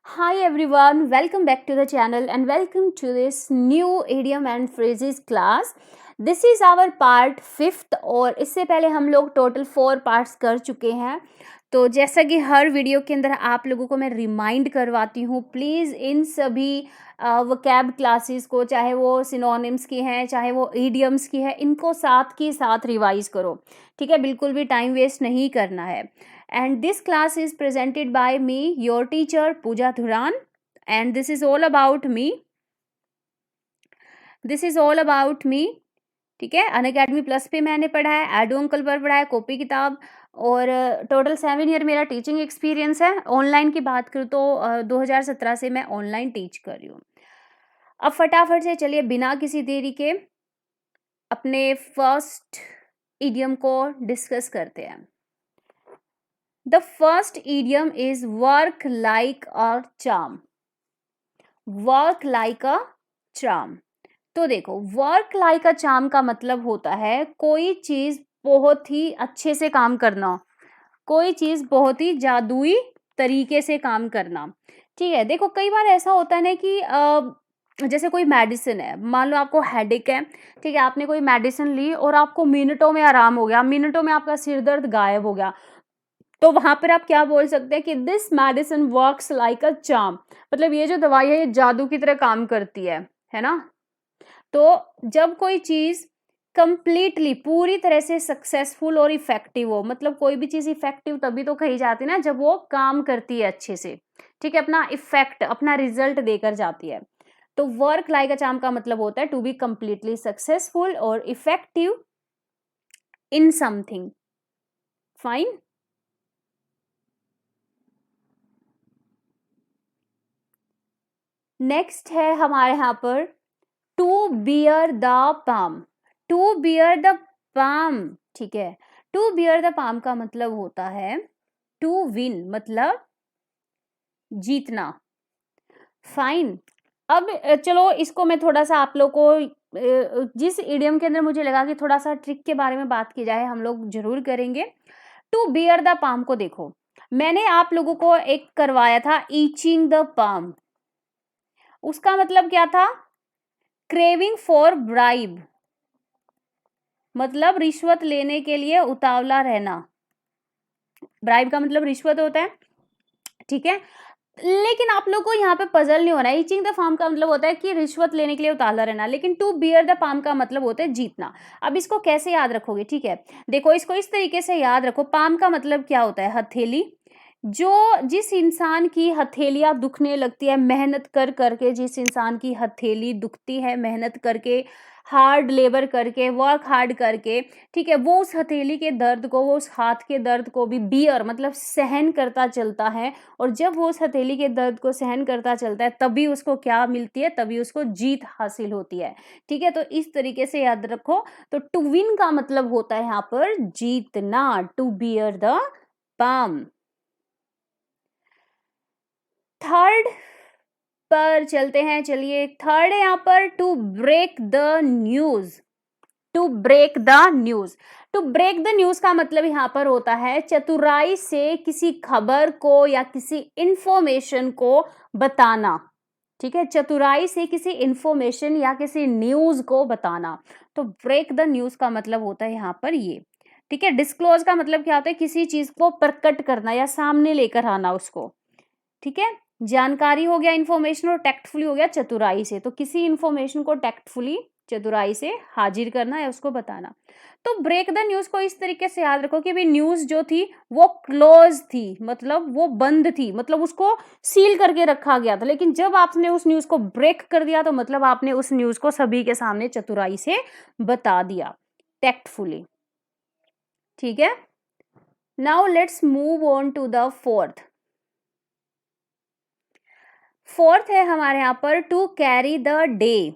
Hi everyone, welcome back to the channel and welcome to this new idiom and phrases class. This is our part 5th और इससे पहले हम लोग total 4 parts कर चुके हैं. तो जैसा कि हर वीडियो के अंदर आप लोगों को मैं रिमाइंड करवाती हूँ, प्लीज़ इन सभी वोकैब क्लासेस को, चाहे वो सिनोनिम्स की हैं चाहे वो ईडियम्स की है, इनको साथ की साथ रिवाइज करो. ठीक है, बिल्कुल भी टाइम वेस्ट नहीं करना है. And this class is presented by me, your teacher Pooja Dhuran, and this is all about me. This is all about me. ठीक है, अनअकैडमी प्लस पे मैंने पढ़ा है, एडो अंकल पर पढ़ा है, कॉपी किताब, और टोटल 7 ईयर मेरा टीचिंग एक्सपीरियंस है. ऑनलाइन की बात करूँ तो 2017 से मैं ऑनलाइन टीच कर रही हूँ. अब फटाफट से चलिए बिना किसी देरी के अपने फर्स्ट इडियम को डिस्कस करते हैं. The first idiom is work like a charm. Work like a charm. तो देखो, work like a charm का मतलब होता है कोई चीज बहुत ही अच्छे से काम करना, कोई चीज बहुत ही जादुई तरीके से काम करना. ठीक है, देखो कई बार ऐसा होता है ना कि जैसे कोई मेडिसिन है, मान लो आपको हेडेक है. ठीक है, आपने कोई मेडिसिन ली और आपको मिनटों में आराम हो गया, मिनटों में आपका सिर दर्द गायब हो गया. तो वहां पर आप क्या बोल सकते हैं कि this medicine works like a charm. मतलब ये जो दवाई है ये जादू की तरह काम करती है ना. तो जब कोई चीज कंप्लीटली पूरी तरह से सक्सेसफुल और इफेक्टिव हो, मतलब कोई भी चीज इफेक्टिव तभी तो कही जाती है ना जब वो काम करती है अच्छे से. ठीक है, अपना इफेक्ट, अपना रिजल्ट देकर जाती है. तो वर्क लाइक अ चार्म का मतलब होता है टू बी कंप्लीटली सक्सेसफुल और effective in something. Fine. Next है हमारे यहाँ पर to bear the palm. To bear the palm. ठीक है, टू बियर द पाम का मतलब होता है टू विन, मतलब जीतना. फाइन. अब चलो इसको मैं थोड़ा सा आप लोग को जिस इडियम के अंदर मुझे लगा कि थोड़ा सा ट्रिक के बारे में बात की जाए, हम लोग जरूर करेंगे. टू बियर द पाम को देखो, मैंने आप लोगों को एक करवाया था ईचिंग द पाम. उसका मतलब क्या था? क्रेविंग फॉर ब्राइब, मतलब रिश्वत लेने के लिए उतावला रहना. ब्राइब का मतलब रिश्वत होता है. ठीक है, लेकिन आप लोग को यहाँ पे पजल नहीं होना है. ईचिंग द पाम का मतलब होता है कि रिश्वत लेने के लिए उतावला रहना, लेकिन टू बियर द पाम का मतलब होता है जीतना. अब इसको कैसे याद रखोगे? ठीक है, देखो इसको इस तरीके से याद रखो. पाम का मतलब क्या होता है? हथेली. जो जिस इंसान की हथेलियां दुखने लगती है मेहनत कर करके, जिस इंसान की हथेली दुखती है मेहनत करके, हार्ड लेबर करके, वर्क हार्ड करके, ठीक है, वो उस हथेली के दर्द को, वो उस हाथ के दर्द को भी बियर मतलब सहन करता चलता है. और जब वो उस हथेली के दर्द को सहन करता चलता है तभी उसको क्या मिलती है? तभी उसको जीत हासिल होती है. ठीक है, तो इस तरीके से याद रखो. तो टू विन का मतलब होता है यहाँ पर जीतना. To bear the palm. Third पर चलते हैं. चलिए, थर्ड है यहाँ पर to break the news. To break the news. To break the news का मतलब यहाँ पर होता है चतुराई से किसी खबर को या किसी इंफॉर्मेशन को बताना. ठीक है, चतुराई से किसी इंफॉर्मेशन या किसी न्यूज को बताना. तो ब्रेक द न्यूज का मतलब होता है यहाँ पर ये. ठीक है, डिस्क्लोज का मतलब क्या होता है? किसी चीज को प्रकट करना या सामने लेकर आना उसको. ठीक है, जानकारी हो गया इन्फॉर्मेशन, और टैक्टफुली हो गया चतुराई से. तो किसी इन्फॉर्मेशन को टैक्टफुली, चतुराई से हाजिर करना या उसको बताना. तो ब्रेक द न्यूज को इस तरीके से याद रखो कि भाई न्यूज जो थी वो क्लोज थी, मतलब वो बंद थी, मतलब उसको सील करके रखा गया था. लेकिन जब आपने उस न्यूज को ब्रेक कर दिया तो मतलब आपने उस न्यूज को सभी के सामने चतुराई से बता दिया, टैक्टफुली. ठीक है, now let's move on to the fourth. Fourth है हमारे यहां पर टू कैरी द डे.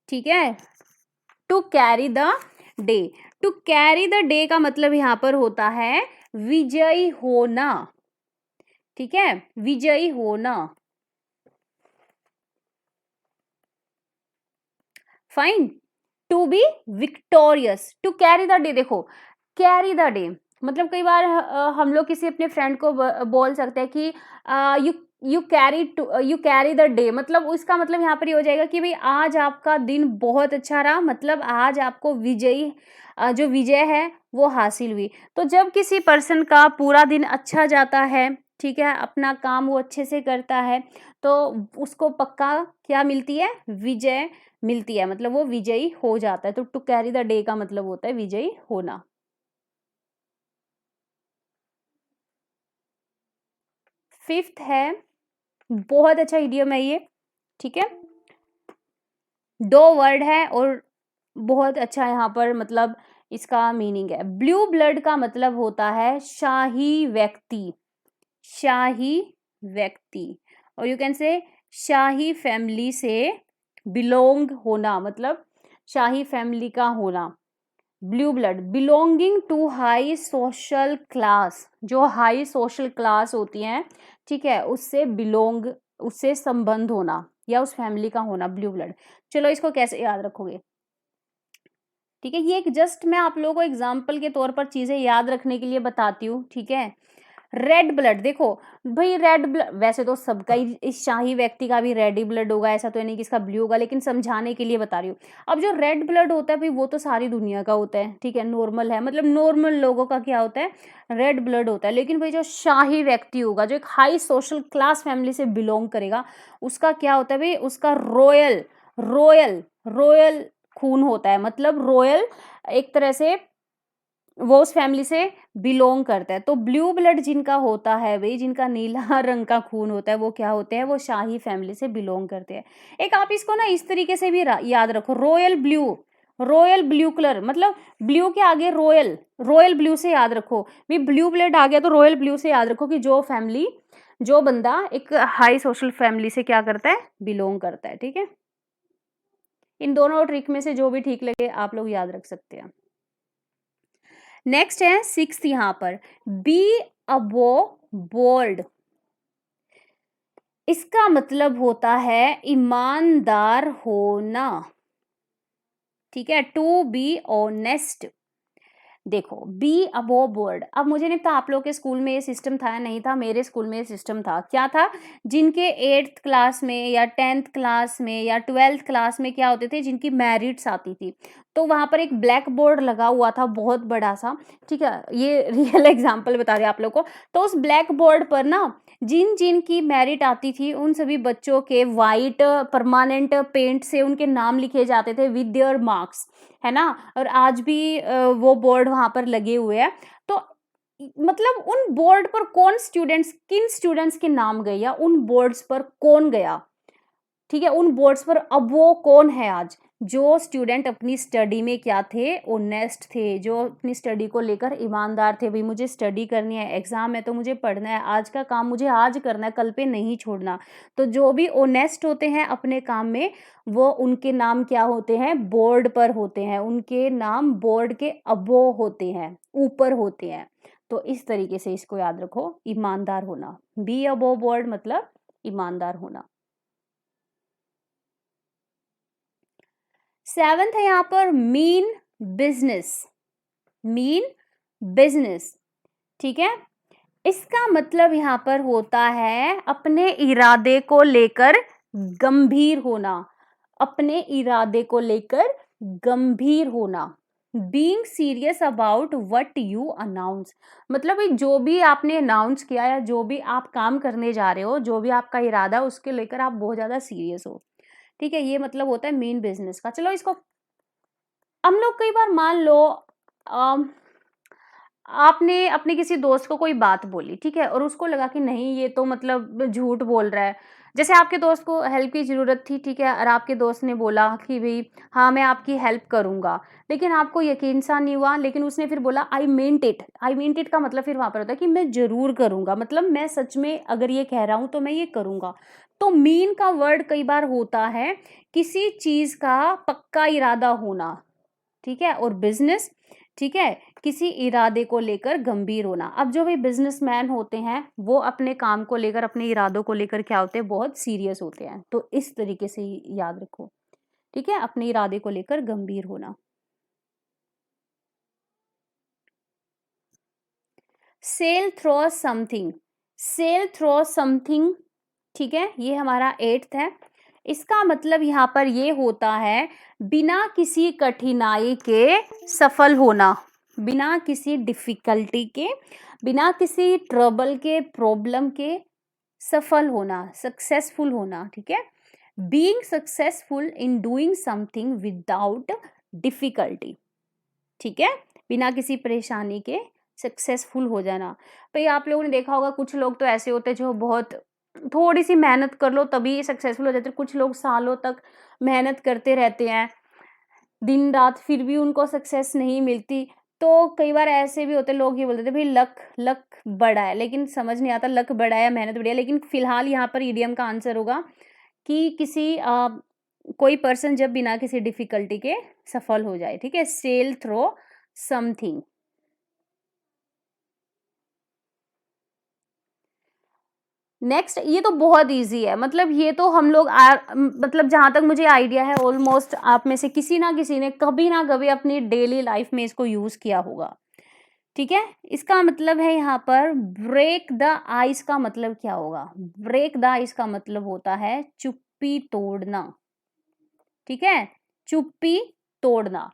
ठीक है, to carry the day. To carry the day का मतलब यहां पर होता है विजयी होना. ठीक है, विजयी होना. Fine. To be victorious. To carry the day, देखो कैरी द डे मतलब कई बार हम लोग किसी अपने फ्रेंड को बोल सकते हैं कि you you carry the day, मतलब उसका मतलब यहाँ पर ये हो जाएगा कि भाई आज आपका दिन बहुत अच्छा रहा, मतलब आज आपको जो विजय है वो हासिल हुई। तो जब किसी पर्सन का पूरा दिन अच्छा जाता है, ठीक है, अपना काम वो अच्छे से करता है, तो उसको पक्का क्या मिलती है, विजय मिलती है, मतलब वो विजयी हो जाता है। तो टू कैरी द डे का मतलब होता है विजयी होना। फिफ्थ है, बहुत अच्छा इडियम है ये, ठीक है, 2 वर्ड है और बहुत अच्छा यहाँ पर मतलब इसका मीनिंग है। ब्लू ब्लड का मतलब होता है शाही व्यक्ति, शाही व्यक्ति, और you can say shahi family से बिलोंग होना, मतलब शाही फैमिली का होना। Blue blood belonging to high social class, जो हाई सोशल क्लास होती हैं, ठीक है, उससे बिलोंग, उससे संबंध होना या उस फैमिली का होना, ब्लू ब्लड। चलो इसको कैसे याद रखोगे, ठीक है, ये एक जस्ट मैं आप लोगों को एग्जाम्पल के तौर पर चीजें याद रखने के लिए बताती हूँ, ठीक है। रेड ब्लड, देखो भाई रेड ब्लड वैसे तो सबका ही, इस शाही व्यक्ति का भी रेड ही ब्लड होगा, ऐसा तो नहीं कि इसका ब्लू होगा, लेकिन समझाने के लिए बता रही हूँ। अब जो रेड ब्लड होता है भाई वो तो सारी दुनिया का होता है, ठीक है, नॉर्मल है, मतलब नॉर्मल लोगों का क्या होता है, रेड ब्लड होता है। लेकिन भाई जो शाही व्यक्ति होगा, जो एक हाई सोशल क्लास फैमिली से बिलोंग करेगा, उसका क्या होता है भाई, उसका रॉयल रॉयल रॉयल खून होता है, मतलब रॉयल, एक तरह से वो उस फैमिली से बिलोंग करता है। तो ब्लू ब्लड जिनका होता है भाई, जिनका नीला रंग का खून होता है, वो क्या होते हैं, वो शाही फैमिली से बिलोंग करते हैं। एक आप इसको ना इस तरीके से भी याद रखो, royal blue, royal blue colour, मतलब ब्लू के आगे रॉयल, रॉयल ब्लू से याद रखो भी, ब्लू ब्लड आ गया तो रॉयल ब्लू से याद रखो कि जो फैमिली, जो बंदा एक हाई सोशल फैमिली से क्या करता है, बिलोंग करता है, ठीक है। इन दोनों ट्रिक में से जो भी ठीक लगे आप लोग याद रख सकते हैं। नेक्स्ट है सिक्स्थ, यहां पर बी अबो बोल्ड, इसका मतलब होता है ईमानदार होना, ठीक है, टू बी ऑनेस्ट। देखो बी अबो बोर्ड, अब मुझे नहीं पता आप लोग के स्कूल में ये सिस्टम था या नहीं था, मेरे स्कूल में ये सिस्टम था। क्या था, जिनके 8th क्लास में या 10th क्लास में या 12th क्लास में क्या होते थे, जिनकी मेरिट्स आती थी, तो वहां पर एक ब्लैक बोर्ड लगा हुआ था बहुत बड़ा सा, ठीक है, ये रियल एग्जाम्पल बता रहे आप लोग को। तो उस ब्लैक बोर्ड पर ना जिन जिन की मेरिट आती थी उन सभी बच्चों के वाइट परमानेंट पेंट से उनके नाम लिखे जाते थे विद देयर मार्क्स, है ना। और आज भी वो बोर्ड वहां पर लगे हुए हैं। तो मतलब उन बोर्ड पर कौन स्टूडेंट्स, किन स्टूडेंट्स के नाम गए या उन बोर्ड्स पर कौन गया, ठीक है, उन बोर्ड्स पर अब वो कौन है आज, जो स्टूडेंट अपनी स्टडी में क्या थे, ऑनेस्ट थे, जो अपनी स्टडी को लेकर ईमानदार थे, भाई मुझे स्टडी करनी है, एग्जाम है तो मुझे पढ़ना है, आज का काम मुझे आज करना है, कल पे नहीं छोड़ना। तो जो भी ऑनेस्ट होते हैं अपने काम में, वो उनके नाम क्या होते हैं, बोर्ड पर होते हैं, उनके नाम बोर्ड के अबो होते हैं, ऊपर होते हैं। तो इस तरीके से इसको याद रखो, ईमानदार होना, बी अबो बोर्ड मतलब ईमानदार होना। 7th है यहां पर मीन बिजनेस, मीन बिजनेस, ठीक है, इसका मतलब यहां पर होता है अपने इरादे को लेकर गंभीर होना, अपने इरादे को लेकर गंभीर होना, being serious about what you announce, मतलब जो भी आपने अनाउंस किया या जो भी आप काम करने जा रहे हो, जो भी आपका इरादा है उसके लेकर आप बहुत ज्यादा सीरियस हो, ठीक है, ये मतलब होता है मेन बिजनेस का। चलो इसको हम लोग कई बार मान लो अम, आपने अपने किसी दोस्त को कोई बात बोली, ठीक है, और उसको लगा कि नहीं ये तो मतलब झूठ बोल रहा है। जैसे आपके दोस्त को हेल्प की ज़रूरत थी, ठीक है, और आपके दोस्त ने बोला कि भई हाँ, मैं आपकी हेल्प करूँगा, लेकिन आपको यकीन सा नहीं हुआ, लेकिन उसने फिर बोला I meant it, I meant it का मतलब फिर वहाँ पर होता है कि मैं ज़रूर करूँगा, मतलब मैं सच में अगर ये कह रहा हूँ तो मैं ये करूँगा। तो मीन का वर्ड कई बार होता है किसी चीज़ का पक्का इरादा होना, ठीक है, और बिजनेस, ठीक है, किसी इरादे को लेकर गंभीर होना। अब जो भी बिजनेसमैन होते हैं वो अपने काम को लेकर, अपने इरादों को लेकर क्या होते हैं, बहुत सीरियस होते हैं। तो इस तरीके से याद रखो, ठीक है, अपने इरादे को लेकर गंभीर होना। Sail through something, sail through something ठीक है, ये हमारा 8th है। इसका मतलब यहाँ पर ये होता है बिना किसी कठिनाई के सफल होना, बिना किसी डिफिकल्टी के, बिना किसी ट्रबल के, प्रॉब्लम के सफल होना, सक्सेसफुल होना। ठीक है, being successful in doing something without difficulty. ठीक है, बिना किसी परेशानी के सक्सेसफुल हो जाना। भाई आप लोगों ने देखा होगा कुछ लोग तो ऐसे होते हैं जो बहुत थोड़ी सी मेहनत कर लो तभी सक्सेसफुल हो जाते हैं, कुछ लोग सालों तक मेहनत करते रहते हैं दिन रात, फिर भी उनको सक्सेस नहीं मिलती। तो कई बार ऐसे भी होते हैं, लोग ये बोलते थे भाई लक लक बड़ा है, लेकिन समझ नहीं आता लक बड़ा है या मेहनत बड़ी है। लेकिन फिलहाल यहाँ पर ईडीएम का आंसर होगा कि कोई पर्सन जब बिना किसी डिफिकल्टी के सफल हो जाए। ठीक है, सेल थ्रो समथिंग। नेक्स्ट, ये तो बहुत इजी है, मतलब ये तो हम लोग मतलब जहां तक मुझे आइडिया है ऑलमोस्ट आप में से किसी ना किसी ने कभी ना कभी अपनी डेली लाइफ में इसको यूज किया होगा। ठीक है, इसका मतलब है यहाँ पर ब्रेक द आइस का मतलब क्या होगा? ब्रेक द आइस का मतलब होता है चुप्पी तोड़ना। ठीक है, चुप्पी तोड़ना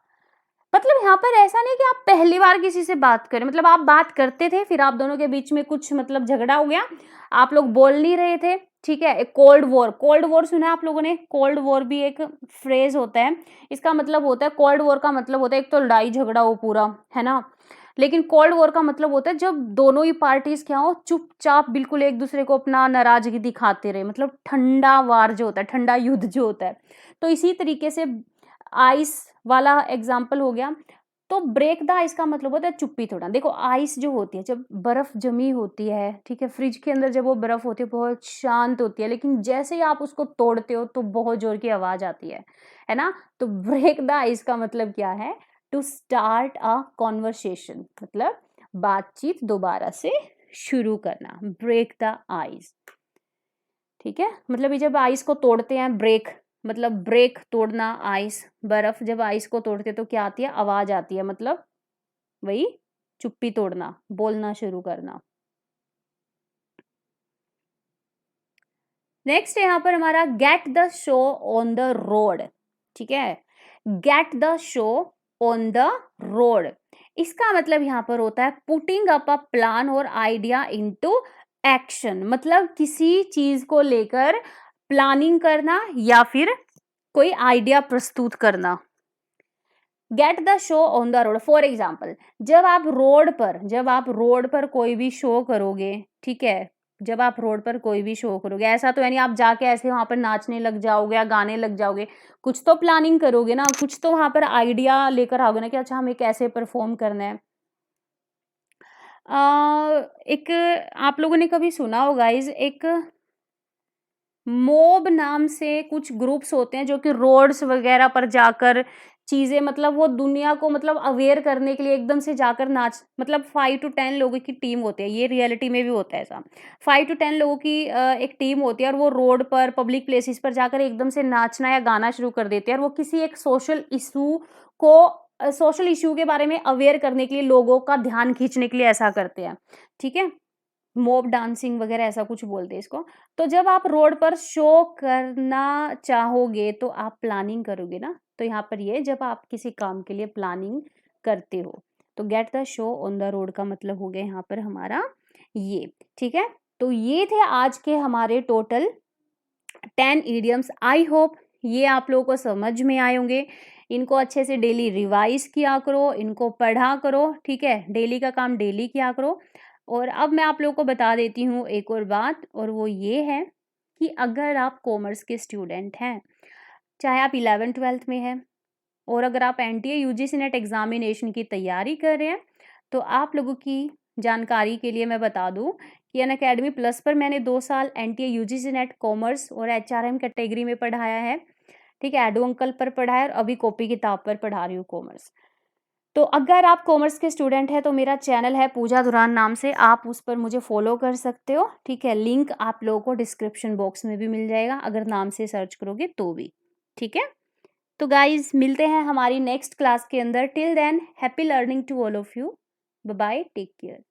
मतलब यहाँ पर ऐसा नहीं कि आप पहली बार किसी से बात करें, मतलब आप बात करते थे फिर आप दोनों के बीच में कुछ मतलब झगड़ा हो गया, आप लोग बोल नहीं रहे थे। ठीक है, एक कोल्ड वॉर, कोल्ड वॉर सुना है आप लोगों ने? कोल्ड वॉर भी एक फ्रेज होता है। इसका मतलब होता है, कोल्ड वॉर का मतलब होता है एक तो लड़ाई झगड़ा हो पूरा, है ना। लेकिन कोल्ड वॉर का मतलब होता है जब दोनों ही पार्टीज क्या हो, चुपचाप बिल्कुल एक दूसरे को अपना नाराजगी दिखाते रहे, मतलब ठंडा वार जो होता है, ठंडा युद्ध जो होता है। तो इसी तरीके से आइस वाला एग्जाम्पल हो गया। तो ब्रेक द आइस का मतलब होता है चुप्पी तोड़ना। देखो आइस जो होती है, जब बर्फ जमी होती है, ठीक है, फ्रिज के अंदर जब वो बर्फ होती है बहुत शांत होती है, लेकिन जैसे ही आप उसको तोड़ते हो तो बहुत जोर की आवाज आती है ना। तो ब्रेक द आइस का मतलब क्या है? टू स्टार्ट अ कॉन्वर्सेशन, मतलब बातचीत दोबारा से शुरू करना, ब्रेक द आइस। ठीक है, मतलब ये जब आइस को तोड़ते हैं, ब्रेक मतलब ब्रेक तोड़ना, आइस बर्फ जब आइस को तोड़ते हैं तो क्या आती है? आवाज आती है, मतलब वही चुप्पी तोड़ना, बोलना शुरू करना। नेक्स्ट यहाँ पर हमारा get the show on the road. ठीक है, get the show on the road, इसका मतलब यहाँ पर होता है पुटिंग अप अ प्लान और आइडिया इनटू एक्शन, मतलब किसी चीज को लेकर प्लानिंग करना या फिर कोई आइडिया प्रस्तुत करना। Get the show on the road, for example जब आप रोड पर कोई भी शो करोगे, ठीक है, जब आप रोड पर कोई भी शो करोगे, ऐसा तो यानी आप जाके ऐसे वहां पर नाचने लग जाओगे या गाने लग जाओगे, कुछ तो प्लानिंग करोगे ना, कुछ तो वहां पर आइडिया लेकर आओगे ना कि अच्छा हमें कैसे परफॉर्म करना है। एक आप लोगों ने कभी सुना होगा गाइस, एक मोब नाम से कुछ ग्रुप्स होते हैं जो कि रोड्स वगैरह पर जाकर चीजें, मतलब वो दुनिया को मतलब अवेयर करने के लिए एकदम से जाकर नाच, मतलब 5 to 10 लोगों की टीम होती है, ये रियलिटी में भी होता है ऐसा। 5 to 10 लोगों की एक टीम होती है और वो रोड पर पब्लिक प्लेसेस पर जाकर एकदम से नाचना या गाना शुरू कर देते हैं, और वो किसी एक सोशल इशू के बारे में अवेयर करने के लिए, लोगों का ध्यान खींचने के लिए ऐसा करते हैं। ठीक है, मोब डांसिंग वगैरह ऐसा कुछ बोलते हैं इसको। तो जब आप रोड पर शो करना चाहोगे तो आप प्लानिंग करोगे ना, तो यहाँ पर ये जब आप किसी काम के लिए प्लानिंग करते हो, तो get the show on the road का मतलब हो गया यहाँ पर हमारा ये। ठीक है, तो ये थे आज के हमारे टोटल 10 इडियम्स। आई होप ये आप लोगों को समझ में आए होंगे। इनको अच्छे से डेली रिवाइज किया करो, इनको पढ़ा करो। ठीक है, डेली का काम डेली किया करो। और अब मैं आप लोगों को बता देती हूँ एक और बात, और वो ये है कि अगर आप कॉमर्स के स्टूडेंट हैं, चाहे आप 11th-12th में हैं, और अगर आप एनटीए यूजीसी नेट एग्जामिनेशन की तैयारी कर रहे हैं, तो आप लोगों की जानकारी के लिए मैं बता दूं कि अनअकैडमी प्लस पर मैंने 2 साल एनटीए यूजीसी नेट कॉमर्स और एचआरएम कैटेगरी में पढ़ाया है। ठीक है, एडू अंकल पर पढ़ाया और अभी कॉपी किताब पर पढ़ा रही हूँ कॉमर्स। तो अगर आप कॉमर्स के स्टूडेंट हैं तो मेरा चैनल है पूजा दुरान नाम से, आप उस पर मुझे फॉलो कर सकते हो। ठीक है, लिंक आप लोगों को डिस्क्रिप्शन बॉक्स में भी मिल जाएगा अगर नाम से सर्च करोगे तो भी। ठीक है, तो गाइज मिलते हैं हमारी नेक्स्ट क्लास के अंदर। Till then happy learning to all of you. Bye bye, take care.